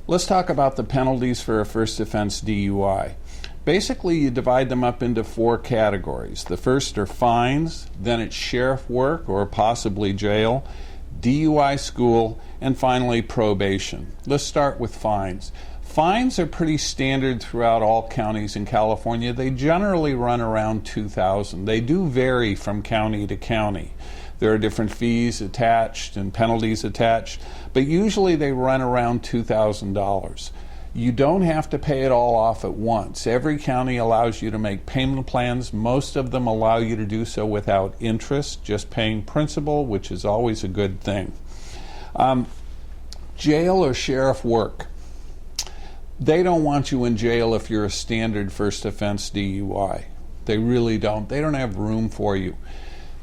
Let's talk about the penalties for a first offense DUI. Basically, you divide them up into 4 categories. The first are fines, then it's sheriff work or possibly jail, DUI school, and finally probation. Let's start with fines. Fines are pretty standard throughout all counties in California. They generally run around $2,000. They do vary from county to county. There are different fees attached and penalties attached, but usually they run around $2,000. You don't have to pay it all off at once. Every county allows you to make payment plans. Most of them allow you to do so without interest, just paying principal, which is always a good thing. Jail or sheriff work. They don't want you in jail if you're a standard first offense DUI. They really don't. They don't have room for you.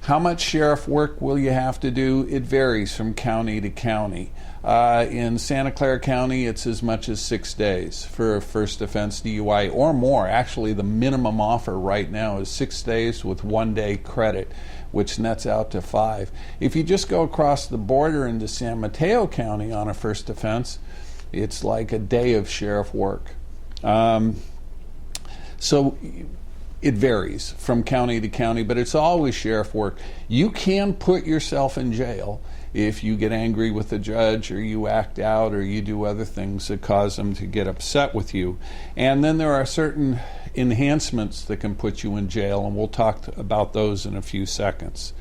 How much sheriff work will you have to do? It varies from county to county. In Santa Clara County, it's as much as 6 days for a first offense DUI or more. Actually, the minimum offer right now is 6 days with 1 day credit, which nets out to 5. If you just go across the border into San Mateo County on a first offense, it's like a day of sheriff work. So it varies from county to county, but it's always sheriff work. You can put yourself in jail if you get angry with the judge or you act out or you do other things that cause them to get upset with you. And then there are certain enhancements that can put you in jail, and we'll talk about those in a few seconds.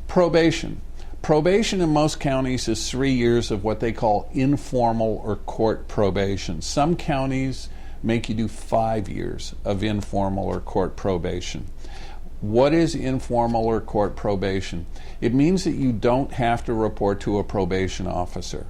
Probation. Probation in most counties is 3 years of what they call informal or court probation. Some counties make you do 5 years of informal or court probation. What is informal or court probation? It means that you don't have to report to a probation officer.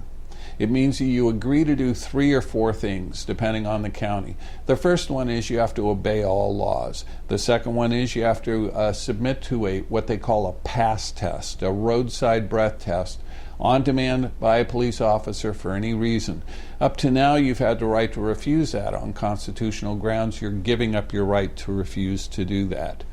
It means that you agree to do 3 or 4 things depending on the county. The first one is you have to obey all laws. The second one is you have to submit to what they call a pass test, a roadside breath test, on demand by a police officer for any reason. Up to now, you've had the right to refuse that on constitutional grounds. You're giving up your right to refuse to do that.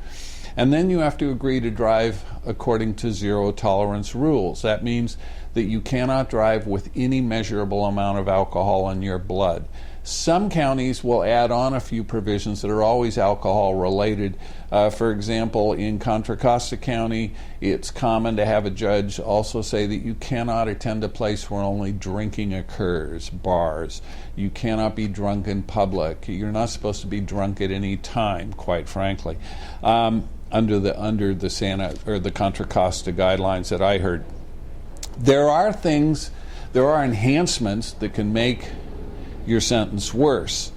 And then you have to agree to drive according to zero tolerance rules. That means that you cannot drive with any measurable amount of alcohol in your blood. Some counties will add on a few provisions that are always alcohol related. For example, in Contra Costa County, it's common to have a judge also say that you cannot attend a place where only drinking occurs, bars. You cannot be drunk in public. You're not supposed to be drunk at any time, quite frankly, under the Santa or the Contra Costa guidelines that I heard. There are enhancements that can make your sentence worse.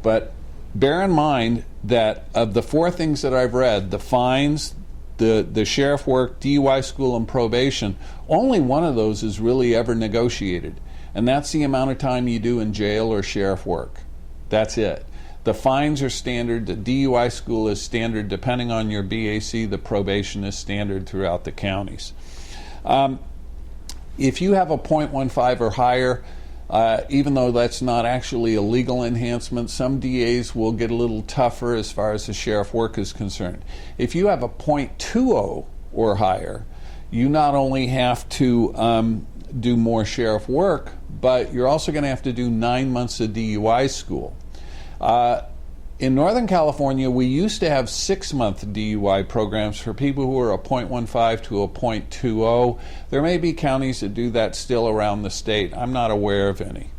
But bear in mind that of the 4 things that I've read, the fines, the sheriff work, DUI school, and probation, only one of those is really ever negotiated. And that's the amount of time you do in jail or sheriff work. That's it. The fines are standard, the DUI school is standard depending on your BAC, the probation is standard throughout the counties. If you have a .15 or higher, even though that's not actually a legal enhancement, some DAs will get a little tougher as far as the sheriff work is concerned. If you have a .20 or higher, you not only have to do more sheriff work, but you're also going to have to do 9 months of DUI school. In Northern California, we used to have 6-month DUI programs for people who are a .15 to a .20. There may be counties that do that still around the state. I'm not aware of any.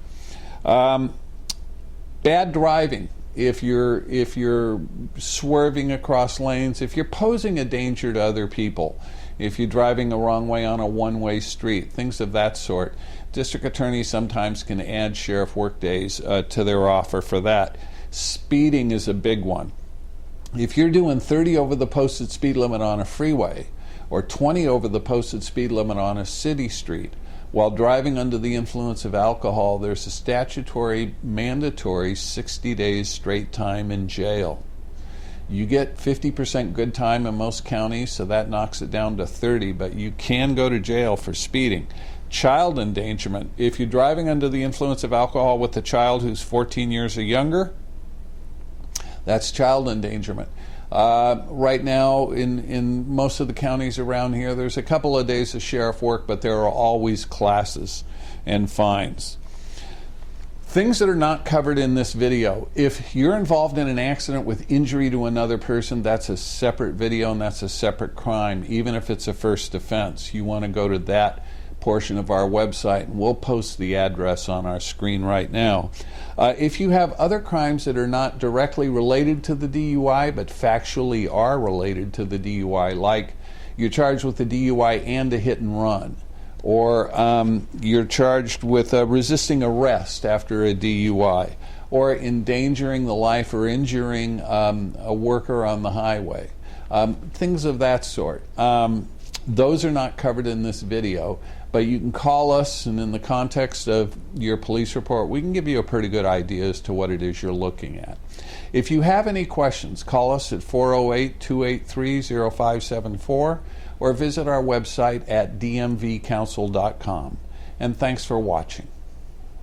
Bad driving. If you're swerving across lanes, if you're posing a danger to other people, if you're driving the wrong way on a one-way street, things of that sort. District attorneys sometimes can add sheriff work days to their offer for that. Speeding is a big one. If you're doing 30 over the posted speed limit on a freeway or 20 over the posted speed limit on a city street while driving under the influence of alcohol, there's a statutory mandatory 60 days straight time in jail. You get 50% good time in most counties, so that knocks it down to 30, but you can go to jail for speeding. Child endangerment. If you're driving under the influence of alcohol with a child who's 14 years or younger, that's child endangerment. Right now, in most of the counties around here, there's a couple of days of sheriff work, but there are always classes and fines. Things that are not covered in this video. If you're involved in an accident with injury to another person, that's a separate video and that's a separate crime, even if it's a first offense. You want to go to that portion of our website, and we'll post the address on our screen right now. If you have other crimes that are not directly related to the DUI, but factually are related to the DUI, like you're charged with a DUI and a hit and run, or you're charged with resisting arrest after a DUI, or endangering the life or injuring a worker on the highway, things of that sort. Those are not covered in this video, but you can call us, and in the context of your police report, we can give you a pretty good idea as to what it is you're looking at. If you have any questions, call us at 408-283-0574 or visit our website at dmvcouncil.com. And thanks for watching.